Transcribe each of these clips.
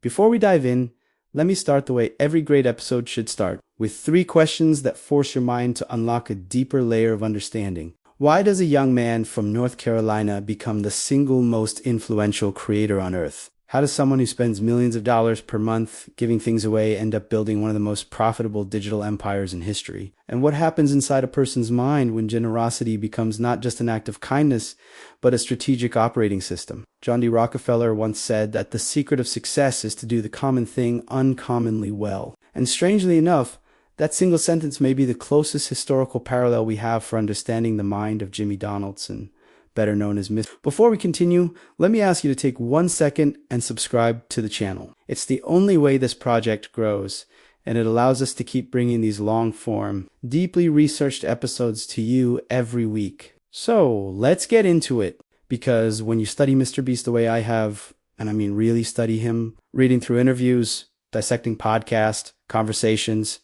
Before we dive in, let me start the way every great episode should start, with 3 questions that force your mind to unlock a deeper layer of understanding. Why does a young man from North Carolina become the single most influential creator on Earth? How does someone who spends millions of dollars per month giving things away end up building one of the most profitable digital empires in history? And what happens inside a person's mind when generosity becomes not just an act of kindness, but a strategic operating system? John D. Rockefeller once said that the secret of success is to do the common thing uncommonly well. And strangely enough, that single sentence may be the closest historical parallel we have for understanding the mind of Jimmy Donaldson, better known as Mr. Before we continue, let me ask you to take 1 second and subscribe to the channel. It's the only way this project grows, and it allows us to keep bringing these long-form, deeply researched episodes to you every week. So let's get into it, because when you study MrBeast the way I have, and I mean really study him, reading through interviews, dissecting podcasts, conversations,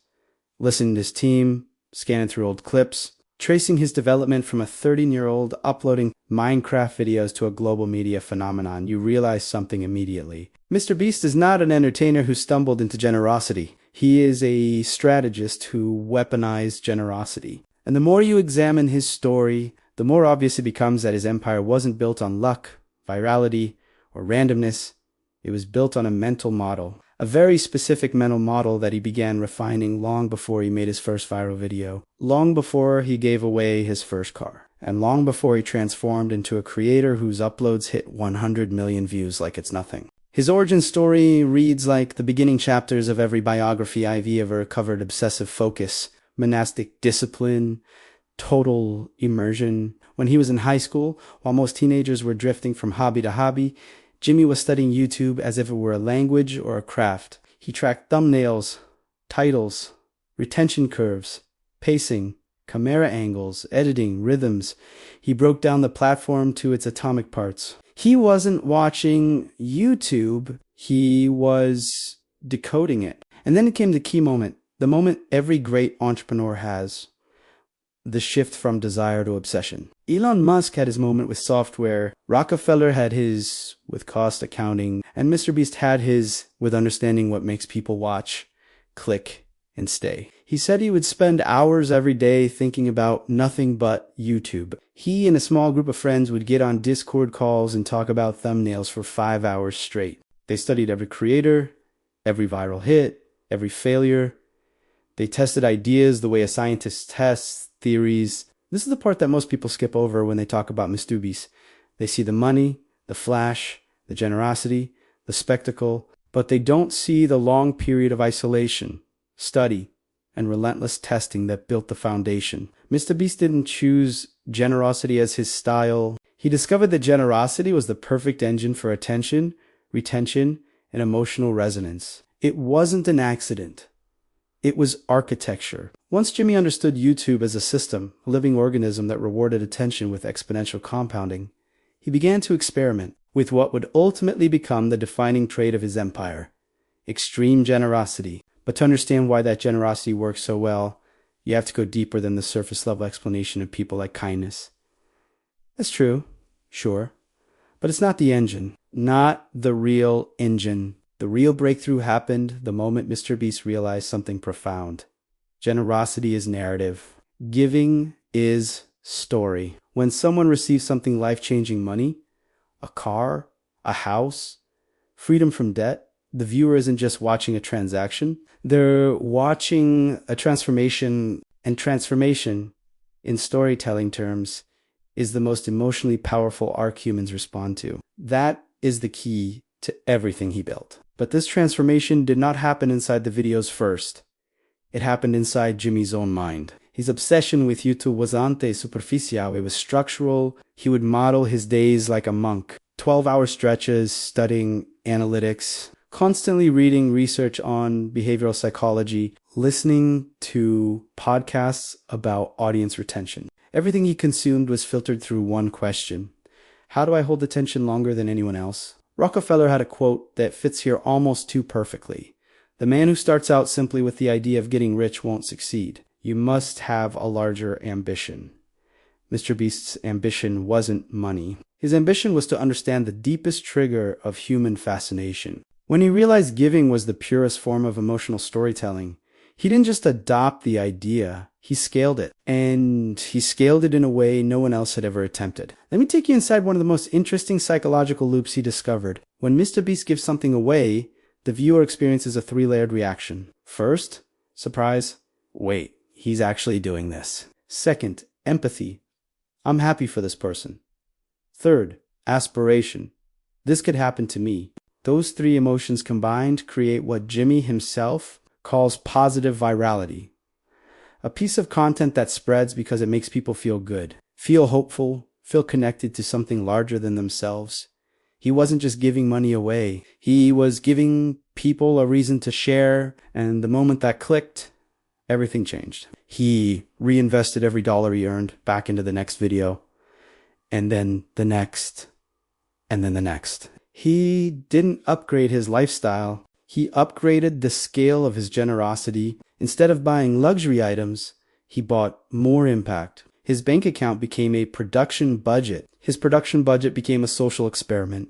listening to his team, scanning through old clips, tracing his development from a 13-year-old uploading Minecraft videos to a global media phenomenon, you realize something immediately. MrBeast is not an entertainer who stumbled into generosity. He is a strategist who weaponized generosity. And the more you examine his story, the more obvious it becomes that his empire wasn't built on luck, virality, or randomness. It was built on a mental model. A very specific mental model that he began refining long before he made his first viral video, long before he gave away his first car, and long before he transformed into a creator whose uploads hit 100 million views like it's nothing. His origin story reads like the beginning chapters of every biography I've ever covered: obsessive focus, monastic discipline, total immersion. When he was in high school, while most teenagers were drifting from hobby to hobby, Jimmy was studying YouTube as if it were a language or a craft. He tracked thumbnails, titles, retention curves, pacing, camera angles, editing, rhythms. He broke down the platform to its atomic parts. He wasn't watching YouTube, he was decoding it. And then it came the key moment, the moment every great entrepreneur has. The shift from desire to obsession. Elon Musk had his moment with software, Rockefeller had his with cost accounting, and MrBeast had his with understanding what makes people watch, click, and stay. He said he would spend hours every day thinking about nothing but YouTube. He and a small group of friends would get on Discord calls and talk about thumbnails for 5 hours straight. They studied every creator, every viral hit, every failure. They tested ideas the way a scientist tests theories. This is the part that most people skip over when they talk about MrBeast. They see the money, the flash, the generosity, the spectacle, but they don't see the long period of isolation, study, and relentless testing that built the foundation. MrBeast didn't choose generosity as his style. He discovered that generosity was the perfect engine for attention, retention, and emotional resonance. It wasn't an accident. It was architecture. Once Jimmy understood YouTube as a system, a living organism that rewarded attention with exponential compounding, he began to experiment with what would ultimately become the defining trait of his empire: extreme generosity. But to understand why that generosity works so well, you have to go deeper than the surface-level explanation of people like kindness. That's true, sure, but it's not the engine, not the real engine. The real breakthrough happened the moment MrBeast realized something profound. Generosity is narrative. Giving is story. When someone receives something life-changing: money, a car, a house, freedom from debt, the viewer isn't just watching a transaction. They're watching a transformation, and transformation, in storytelling terms, is the most emotionally powerful arc humans respond to. That is the key to everything he built. But this transformation did not happen inside the videos first. It happened inside Jimmy's own mind. His obsession with YouTube wasn't superficial, it was structural. He would model his days like a monk. 12-hour stretches, studying analytics, constantly reading research on behavioral psychology, listening to podcasts about audience retention. Everything he consumed was filtered through one question: how do I hold attention longer than anyone else? Rockefeller had a quote that fits here almost too perfectly. The man who starts out simply with the idea of getting rich won't succeed. You must have a larger ambition. MrBeast's ambition wasn't money. His ambition was to understand the deepest trigger of human fascination: When he realized giving was the purest form of emotional storytelling, he didn't just adopt the idea, he scaled it. And he scaled it in a way no one else had ever attempted. Let me take you inside one of the most interesting psychological loops he discovered. When MrBeast gives something away, the viewer experiences a three-layered reaction. First, surprise. Wait, he's actually doing this. Second, empathy. I'm happy for this person. Third, aspiration. This could happen to me. Those three emotions combined create what Jimmy himself calls positive virality. A piece of content that spreads because it makes people feel good, feel hopeful, feel connected to something larger than themselves. He wasn't just giving money away. He was giving people a reason to share, and the moment that clicked, everything changed. He reinvested every dollar he earned back into the next video, and then the next, and then the next. He didn't upgrade his lifestyle. He upgraded the scale of his generosity. Instead of buying luxury items, he bought more impact. His bank account became a production budget. His production budget became a social experiment.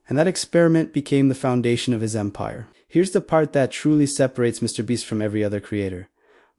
And that experiment became the foundation of his empire. Here's the part that truly separates MrBeast from every other creator.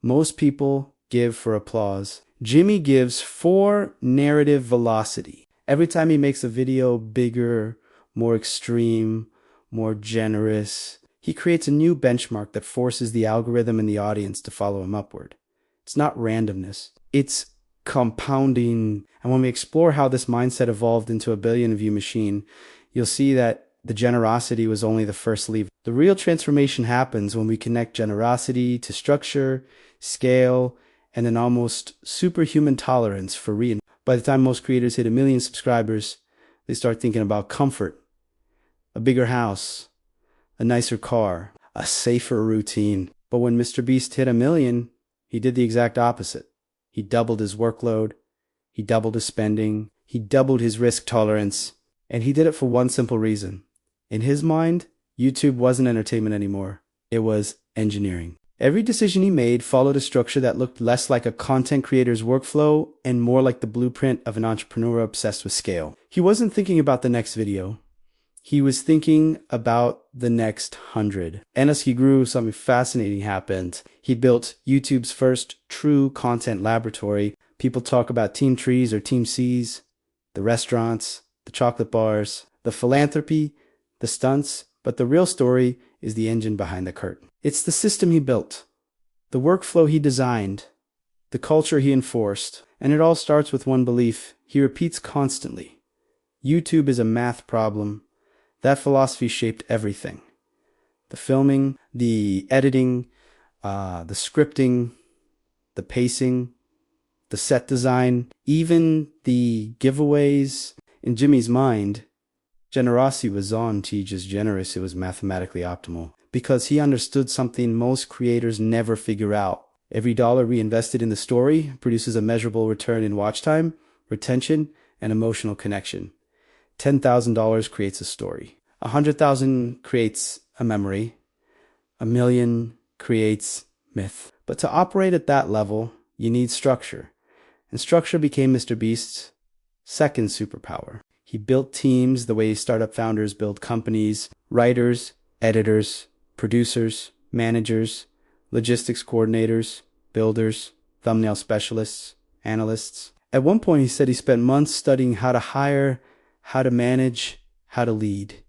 Most people give for applause. Jimmy gives for narrative velocity. Every time he makes a video bigger, more extreme, more generous, he creates a new benchmark that forces the algorithm and the audience to follow him upward. It's not randomness. It's compounding. And when we explore how this mindset evolved into a billion-view machine, you'll see that the generosity was only the first lever. The real transformation happens when we connect generosity to structure, scale, and an almost superhuman tolerance for reinvestment. By the time most creators hit 1 million subscribers, they start thinking about comfort, a bigger house, a nicer car, a safer routine. But when MrBeast hit 1 million, he did the exact opposite. He doubled his workload, he doubled his spending, he doubled his risk tolerance, and he did it for one simple reason. In his mind, YouTube wasn't entertainment anymore. It was engineering. Every decision he made followed a structure that looked less like a content creator's workflow and more like the blueprint of an entrepreneur obsessed with scale. He wasn't thinking about the next video. He was thinking about the next 100. And as he grew, something fascinating happened. He built YouTube's first true content laboratory. People talk about Team Trees or Team C's, the restaurants, the chocolate bars, the philanthropy, the stunts, but the real story is the engine behind the curtain. It's the system he built, the workflow he designed, the culture he enforced, and it all starts with one belief he repeats constantly. YouTube is a math problem. That philosophy shaped everything. The filming, the editing, the scripting, the pacing, the set design, even the giveaways. In Jimmy's mind, generosity was on to just generous. It was mathematically optimal because he understood something most creators never figure out. Every dollar reinvested in the story produces a measurable return in watch time, retention, and emotional connection. $10,000 creates a story. 100,000 creates a memory. 1 million creates myth. But to operate at that level, you need structure. And structure became MrBeast's second superpower. He built teams the way startup founders build companies: writers, editors, producers, managers, logistics coordinators, builders, thumbnail specialists, analysts. At one point, he said he spent months studying how to hire, how to manage, how to lead.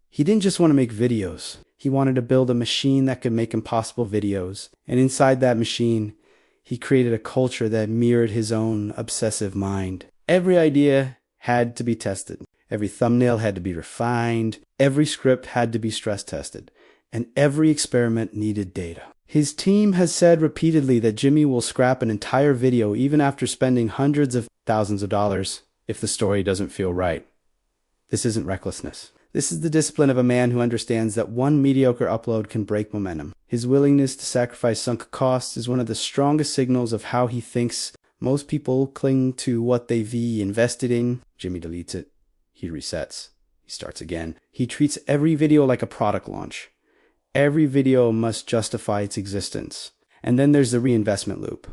He didn't just want to make videos. He wanted to build a machine that could make impossible videos. And inside that machine, he created a culture that mirrored his own obsessive mind. Every idea had to be tested. Every thumbnail had to be refined. Every script had to be stress tested. And every experiment needed data. His team has said repeatedly that Jimmy will scrap an entire video even after spending hundreds of thousands of dollars if the story doesn't feel right. This isn't recklessness. This is the discipline of a man who understands that one mediocre upload can break momentum. His willingness to sacrifice sunk costs is one of the strongest signals of how he thinks. Most people cling to what they've invested in. Jimmy deletes it. He resets. He starts again. He treats every video like a product launch. Every video must justify its existence. And then there's the reinvestment loop.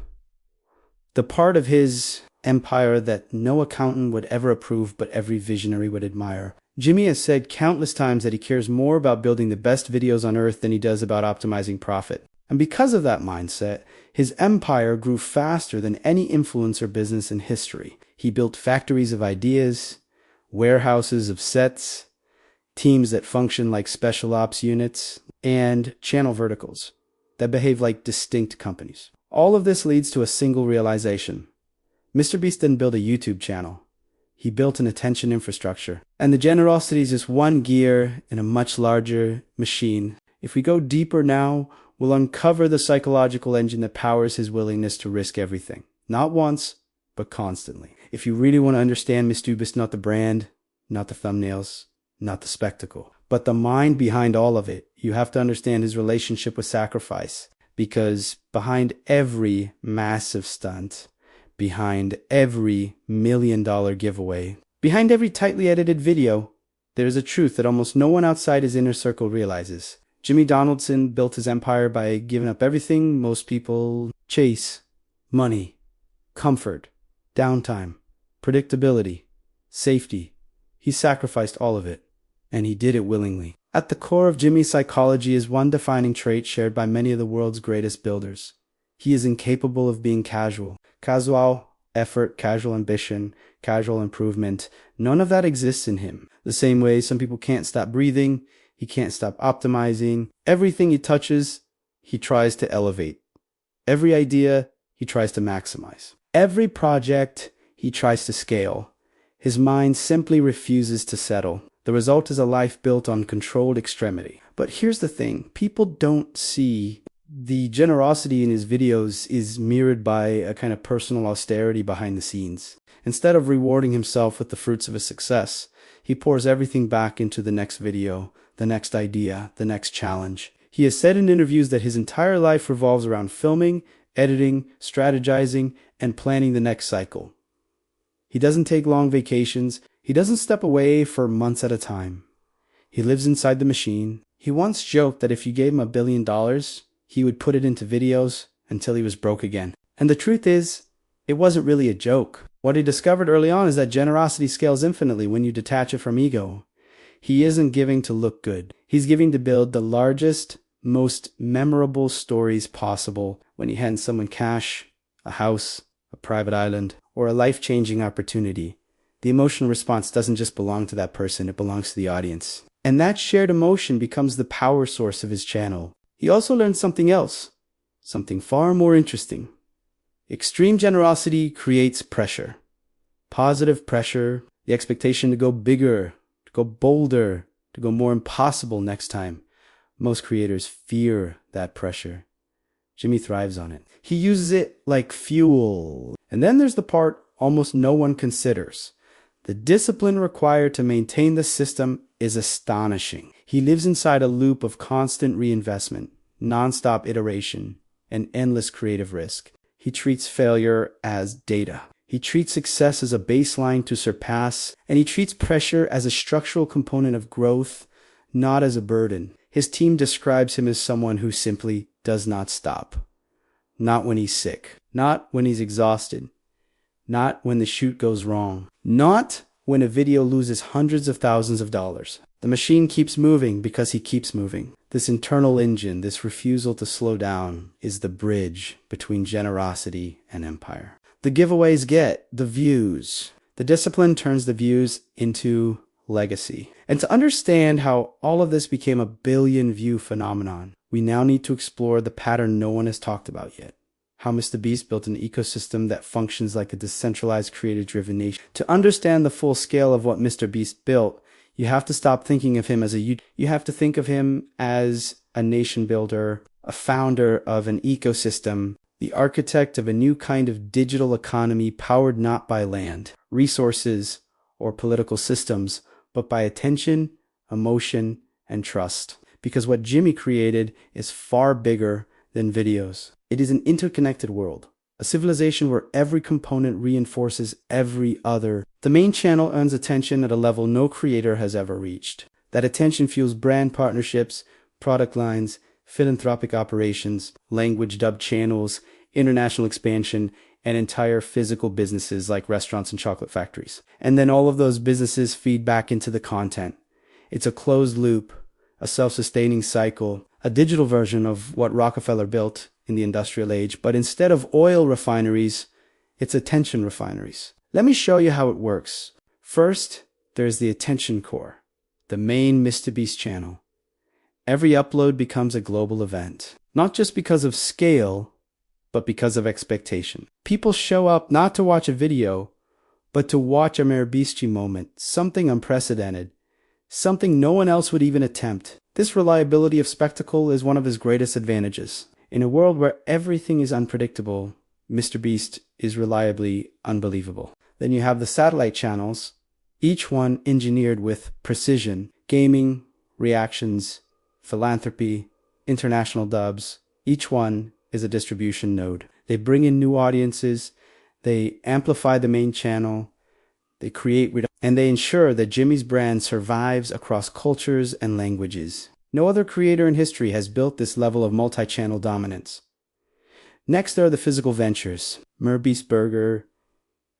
The part of his empire that no accountant would ever approve but every visionary would admire. Jimmy has said countless times that he cares more about building the best videos on earth than he does about optimizing profit. And because of that mindset, his empire grew faster than any influencer business in history. He built factories of ideas, warehouses of sets, teams that function like special ops units, and channel verticals that behave like distinct companies. All of this leads to a single realization. MrBeast didn't build a YouTube channel. He built an attention infrastructure. And the generosity is just one gear in a much larger machine. If we go deeper now, we'll uncover the psychological engine that powers his willingness to risk everything. Not once, but constantly. If you really want to understand MrBeast, not the brand, not the thumbnails, not the spectacle, but the mind behind all of it, you have to understand his relationship with sacrifice. Because behind every massive stunt, behind every $1 million giveaway, behind every tightly edited video, there is a truth that almost no one outside his inner circle realizes. Jimmy Donaldson built his empire by giving up everything most people chase: money, comfort, downtime, predictability, safety. He sacrificed all of it, and he did it willingly. At the core of Jimmy's psychology is one defining trait shared by many of the world's greatest builders. He is incapable of being casual. Casual effort, casual ambition, casual improvement, none of that exists in him. The same way some people can't stop breathing, he can't stop optimizing. Everything he touches, he tries to elevate. Every idea, he tries to maximize. Every project, he tries to scale. His mind simply refuses to settle. The result is a life built on controlled extremity. But here's the thing, people don't see the generosity in his videos is mirrored by a kind of personal austerity behind the scenes. Instead of rewarding himself with the fruits of his success, he pours everything back into the next video, the next idea, the next challenge. He has said in interviews that his entire life revolves around filming, editing, strategizing, and planning the next cycle. He doesn't take long vacations. He doesn't step away for months at a time. He lives inside the machine. He once joked that if you gave him $1 billion, he would put it into videos until he was broke again. And the truth is, it wasn't really a joke. What he discovered early on is that generosity scales infinitely when you detach it from ego. He isn't giving to look good. He's giving to build the largest, most memorable stories possible when he hands someone cash, a house, a private island, or a life-changing opportunity. The emotional response doesn't just belong to that person, it belongs to the audience. And that shared emotion becomes the power source of his channel. He also learned something else, something far more interesting. Extreme generosity creates pressure. Positive pressure, the expectation to go bigger, to go bolder, to go more impossible next time. Most creators fear that pressure. Jimmy thrives on it. He uses it like fuel. And then there's the part almost no one considers. The discipline required to maintain the system is astonishing. He lives inside a loop of constant reinvestment, non-stop iteration, and endless creative risk. He treats failure as data. He treats success as a baseline to surpass, and he treats pressure as a structural component of growth, not as a burden. His team describes him as someone who simply does not stop. Not when he's sick, not when he's exhausted, not when the shoot goes wrong, not when a video loses hundreds of thousands of dollars. The machine keeps moving because he keeps moving. This internal engine, this refusal to slow down, is the bridge between generosity and empire. The giveaways get the views. The discipline turns the views into legacy. And to understand how all of this became a billion-view phenomenon, we now need to explore the pattern no one has talked about yet. How MrBeast built an ecosystem that functions like a decentralized, creator-driven nation. To understand the full scale of what MrBeast built, you have to stop thinking of him as you have to think of him as a nation builder, a founder of an ecosystem, the architect of a new kind of digital economy powered not by land, resources, or political systems, but by attention, emotion, and trust. Because what Jimmy created is far bigger than videos. It is an interconnected world, a civilization where every component reinforces every other. The main channel earns attention at a level no creator has ever reached. That attention fuels brand partnerships, product lines, philanthropic operations, language dubbed channels, international expansion, and entire physical businesses like restaurants and chocolate factories. And then all of those businesses feed back into the content. It's a closed loop, a self-sustaining cycle, a digital version of what Rockefeller built in the industrial age. But instead of oil refineries, it's attention refineries. Let me show you how it works. First, there's the attention core, the main MrBeast channel. Every upload becomes a global event, not just because of scale, but because of expectation. People show up not to watch a video, but to watch a MrBeasty moment, something unprecedented, something no one else would even attempt. This reliability of spectacle is one of his greatest advantages. In a world where everything is unpredictable, MrBeast is reliably unbelievable. Then you have the satellite channels, each one engineered with precision, gaming, reactions, philanthropy, international dubs. Each one is a distribution node. They bring in new audiences, they amplify the main channel, they create and they ensure that Jimmy's brand survives across cultures and languages. No other creator in history has built this level of multi-channel dominance. Next are the physical ventures. MrBeast Burger,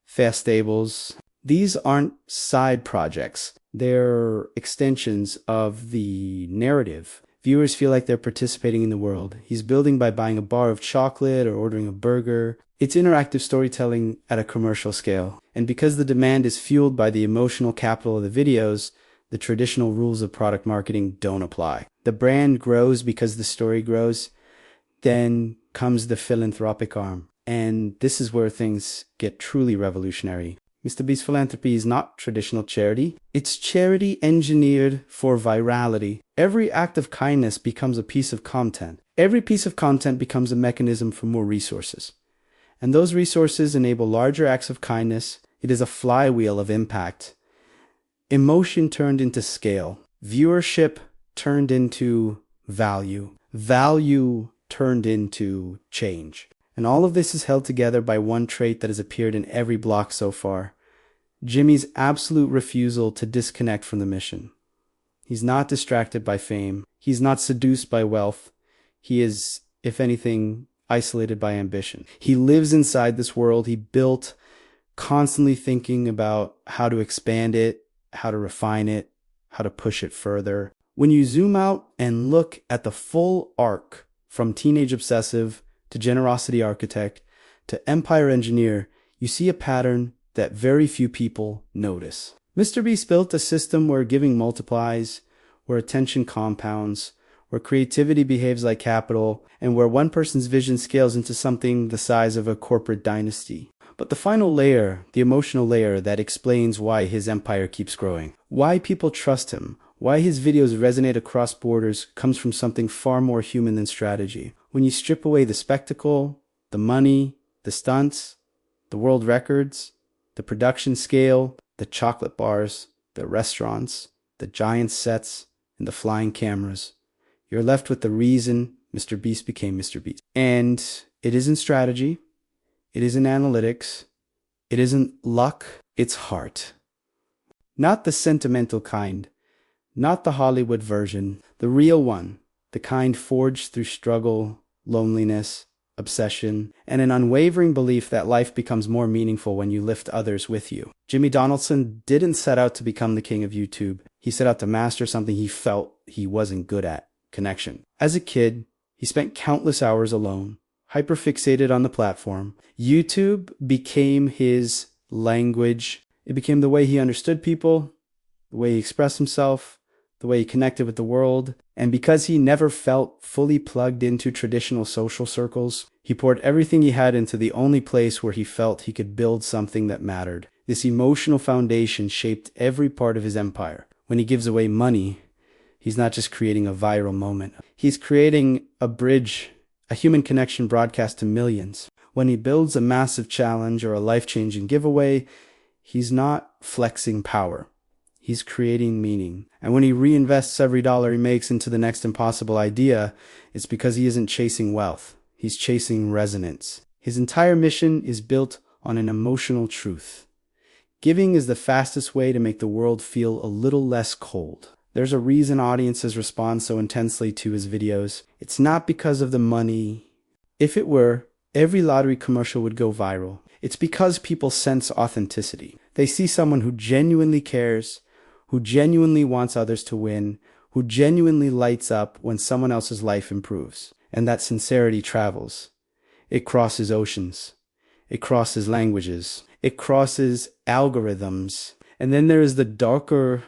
Fast Stables. These aren't side projects. They're extensions of the narrative. Viewers feel like they're participating in the world. He's building by buying a bar of chocolate or ordering a burger. It's interactive storytelling at a commercial scale. And because the demand is fueled by the emotional capital of the videos, the traditional rules of product marketing don't apply. The brand grows because the story grows. Then comes the philanthropic arm. And this is where things get truly revolutionary. MrBeast Philanthropy is not traditional charity. It's charity engineered for virality. Every act of kindness becomes a piece of content. Every piece of content becomes a mechanism for more resources. And those resources enable larger acts of kindness. It is a flywheel of impact. Emotion turned into scale. Viewership turned into value. Value turned into change. And all of this is held together by one trait that has appeared in every block so far. Jimmy's absolute refusal to disconnect from the mission. He's not distracted by fame. He's not seduced by wealth. He is, if anything, isolated by ambition. He lives inside this world he built, constantly thinking about how to expand it, how to refine it, how to push it further. When you zoom out and look at the full arc from teenage obsessive to generosity architect to empire engineer, you see a pattern that very few people notice. MrBeast built a system where giving multiplies, where attention compounds, where creativity behaves like capital, and where one person's vision scales into something the size of a corporate dynasty. But the final layer, the emotional layer that explains why his empire keeps growing, why people trust him, why his videos resonate across borders, comes from something far more human than strategy. When you strip away the spectacle, the money, the stunts, the world records, the production scale, the chocolate bars, the restaurants, the giant sets, and the flying cameras, you're left with the reason MrBeast became MrBeast. And it isn't strategy, it isn't analytics, it isn't luck, it's heart. Not the sentimental kind, not the Hollywood version, the real one, the kind forged through struggle, loneliness, obsession, and an unwavering belief that life becomes more meaningful when you lift others with you. Jimmy Donaldson didn't set out to become the king of YouTube. He set out to master something he felt he wasn't good at: connection. As a kid, he spent countless hours alone, hyperfixated on the platform. YouTube became his language. It became the way he understood people, the way he expressed himself, the way he connected with the world. And because he never felt fully plugged into traditional social circles, he poured everything he had into the only place where he felt he could build something that mattered. This emotional foundation shaped every part of his empire. When he gives away money, he's not just creating a viral moment. He's creating a bridge, a human connection broadcast to millions. When he builds a massive challenge or a life-changing giveaway, he's not flexing power. He's creating meaning. And when he reinvests every dollar he makes into the next impossible idea, it's because he isn't chasing wealth. He's chasing resonance. His entire mission is built on an emotional truth. Giving is the fastest way to make the world feel a little less cold. There's a reason audiences respond so intensely to his videos. It's not because of the money. If it were, Every lottery commercial would go viral. It's because people sense authenticity. They see someone who genuinely cares, who genuinely wants others to win, who genuinely lights up when someone else's life improves. And that sincerity travels. It crosses oceans. It crosses languages. It crosses algorithms. And then there is the darker,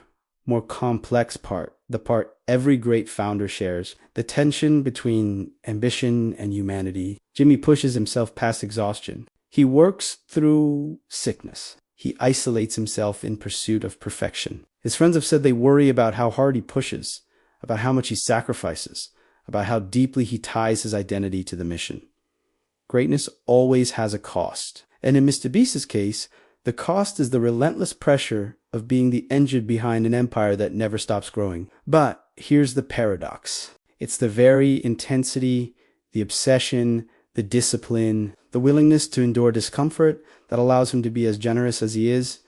more complex part, the part every great founder shares, the tension between ambition and humanity. Jimmy pushes himself past exhaustion. He works through sickness. He isolates himself in pursuit of perfection. His friends have said they worry about how hard he pushes, about how much he sacrifices, about how deeply he ties his identity to the mission. Greatness always has a cost. And in MrBeast's case, the cost is the relentless pressure of being the engine behind an empire that never stops growing. But here's the paradox. It's the very intensity, the obsession, the discipline, the willingness to endure discomfort that allows him to be as generous as he is.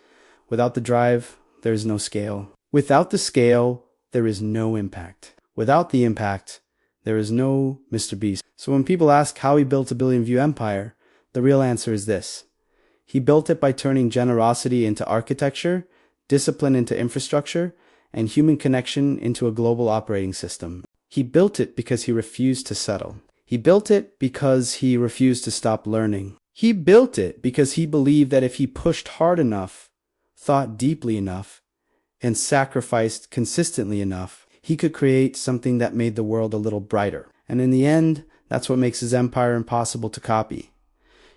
Without the drive, there is no scale. Without the scale, there is no impact. Without the impact, there is no MrBeast. So when people ask how he built a billion-view empire, the real answer is this. He built it by turning generosity into architecture, discipline into infrastructure, and human connection into a global operating system. He built it because he refused to settle. He built it because he refused to stop learning. He built it because he believed that if he pushed hard enough, thought deeply enough, and sacrificed consistently enough, he could create something that made the world a little brighter. And in the end, that's what makes his empire impossible to copy.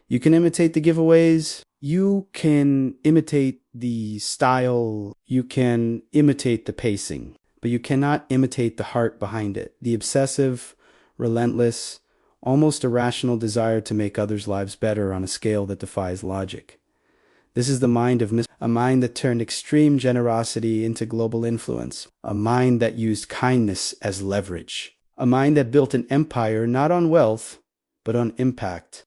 You can imitate the giveaways, you can imitate the style, you can imitate the pacing, but you cannot imitate the heart behind it. The obsessive, relentless, almost irrational desire to make others' lives better on a scale that defies logic. This is the mind of a mind that turned extreme generosity into global influence, a mind that used kindness as leverage, a mind that built an empire not on wealth, but on impact.